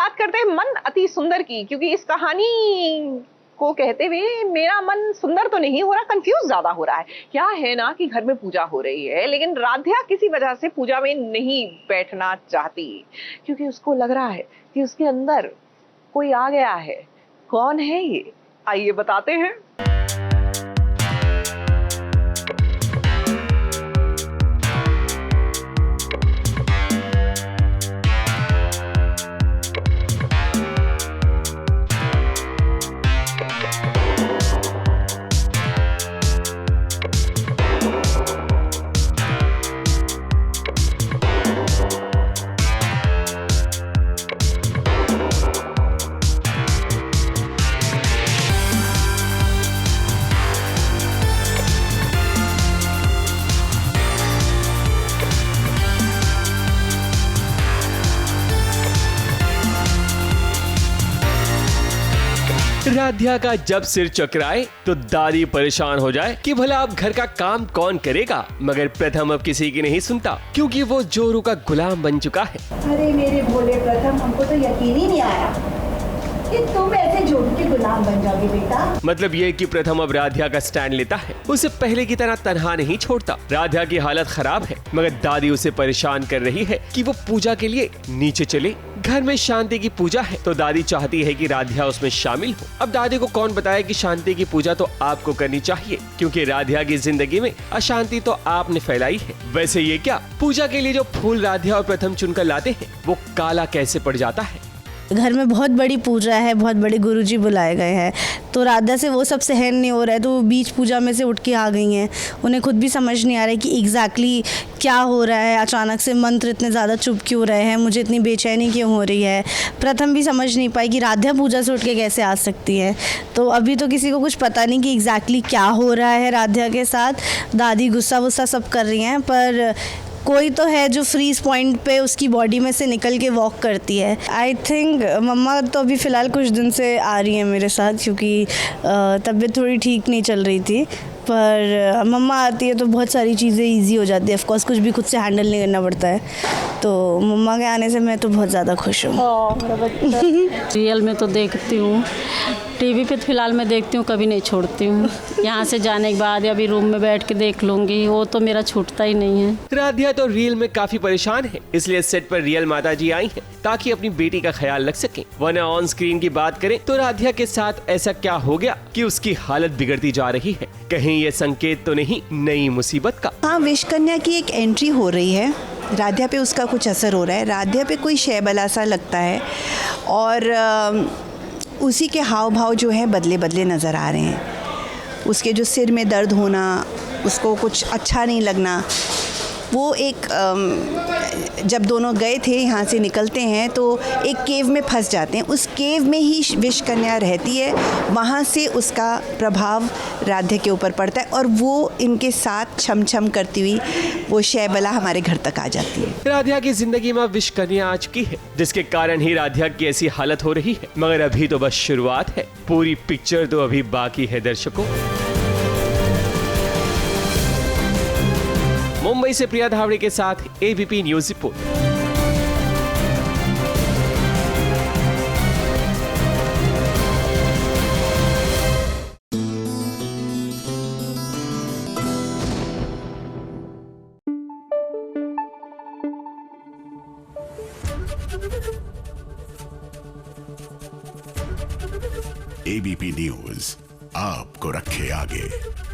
बात करते हैं मन अति सुंदर की, क्योंकि इस कहानी को कहते हुए मेरा मन सुंदर तो नहीं हो रहा, कंफ्यूज ज्यादा हो रहा है। क्या है ना कि घर में पूजा हो रही है, लेकिन राध्या किसी वजह से पूजा में नहीं बैठना चाहती, क्योंकि उसको लग रहा है कि उसके अंदर कोई आ गया है। कौन है ये, आइए बताते हैं। राध्या का जब सिर चकराए तो दादी परेशान हो जाए कि भला अब घर का काम कौन करेगा, मगर प्रथम अब किसी की नहीं सुनता, क्योंकि वो जोरू का गुलाम बन चुका है। अरे मेरे भोले प्रथम, हमको तो यकीन ही नहीं आया कि तुम ऐसे जोरू के गुलाम बन जाओगे बेटा। मतलब ये कि प्रथम अब राध्या का स्टैंड लेता है, उसे पहले की तरह तन्हा नहीं छोड़ता। राध्या की हालत खराब है, मगर दादी उसे परेशान कर रही है कि वो पूजा के लिए नीचे चले। घर में शांति की पूजा है तो दादी चाहती है कि राध्या उसमें शामिल हो। अब दादी को कौन बताए कि शांति की पूजा तो आपको करनी चाहिए, क्योंकि राध्या की जिंदगी में अशांति तो आपने फैलाई है। वैसे ये क्या, पूजा के लिए जो फूल राध्या और प्रथम चुनकर लाते हैं वो काला कैसे पड़ जाता है। घर में बहुत बड़ी पूजा है, बहुत बड़े गुरुजी बुलाए गए हैं, तो राधा से वो सब सहन नहीं हो रहा है, तो वो बीच पूजा में से उठ के आ गई हैं। उन्हें खुद भी समझ नहीं आ रहा है कि एग्जैक्टली क्या हो रहा है, अचानक से मंत्र इतने ज़्यादा चुप क्यों रहे हैं, मुझे इतनी बेचैनी क्यों हो रही है। प्रथम भी समझ नहीं पाई कि राधा पूजा से उठ के कैसे आ सकती है। तो अभी तो किसी को कुछ पता नहीं कि एग्जैक्टली क्या हो रहा है राधा के साथ। दादी गुस्सा वुस्सा सब कर रही हैं, पर कोई तो है जो फ्रीज पॉइंट पे उसकी बॉडी में से निकल के वॉक करती है। आई थिंक मम्मा तो अभी फ़िलहाल कुछ दिन से आ रही हैं मेरे साथ, क्योंकि तबीयत थोड़ी ठीक नहीं चल रही थी। पर मम्मा आती है तो बहुत सारी चीज़ें इजी हो जाती है। ऑफ कोर्स कुछ भी खुद से हैंडल नहीं करना पड़ता है, तो मम्मा के आने से मैं तो बहुत ज़्यादा खुश हूँ। रियल में तो देखती हूँ, टीवी पे फिलहाल मैं देखती हूँ, कभी नहीं छोड़ती हूँ। यहाँ से जाने के बाद अभी रूम में बैठ के देख लूँगी, वो तो मेरा छूटता ही नहीं है। राध्या तो रियल में काफी परेशान है, इसलिए सेट पर रियल माता जी आई हैं ताकि अपनी बेटी का ख्याल रख सकें। वरना ऑन स्क्रीन की बात करें तो राध्या के साथ ऐसा क्या हो गया कि उसकी हालत बिगड़ती जा रही है। कहीं ये संकेत तो नहीं नई मुसीबत का। हाँ, विष कन्या की एक एंट्री हो रही है, राध्या पे उसका कुछ असर हो रहा है। राध्या पे कोई शैबला सा लगता है और उसी के हाव भाव जो है बदले बदले नज़र आ रहे हैं। उसके जो सिर में दर्द होना, उसको कुछ अच्छा नहीं लगना, वो एक जब दोनों गए थे यहाँ से निकलते हैं तो एक केव में फंस जाते हैं। उस केव में ही विष कन्या रहती है, वहाँ से उसका प्रभाव राध्या के ऊपर पड़ता है और वो इनके साथ छम छम करती हुई वो शैबला हमारे घर तक आ जाती है। राध्या की जिंदगी में विष कन्या आ चुकी है, जिसके कारण ही राध्या की ऐसी हालत हो रही है। मगर अभी तो बस शुरुआत है, पूरी पिक्चर तो अभी बाकी है दर्शकों। मुंबई से प्रिया धावड़े के साथ ABP news report. ABP news आपको रखे आगे।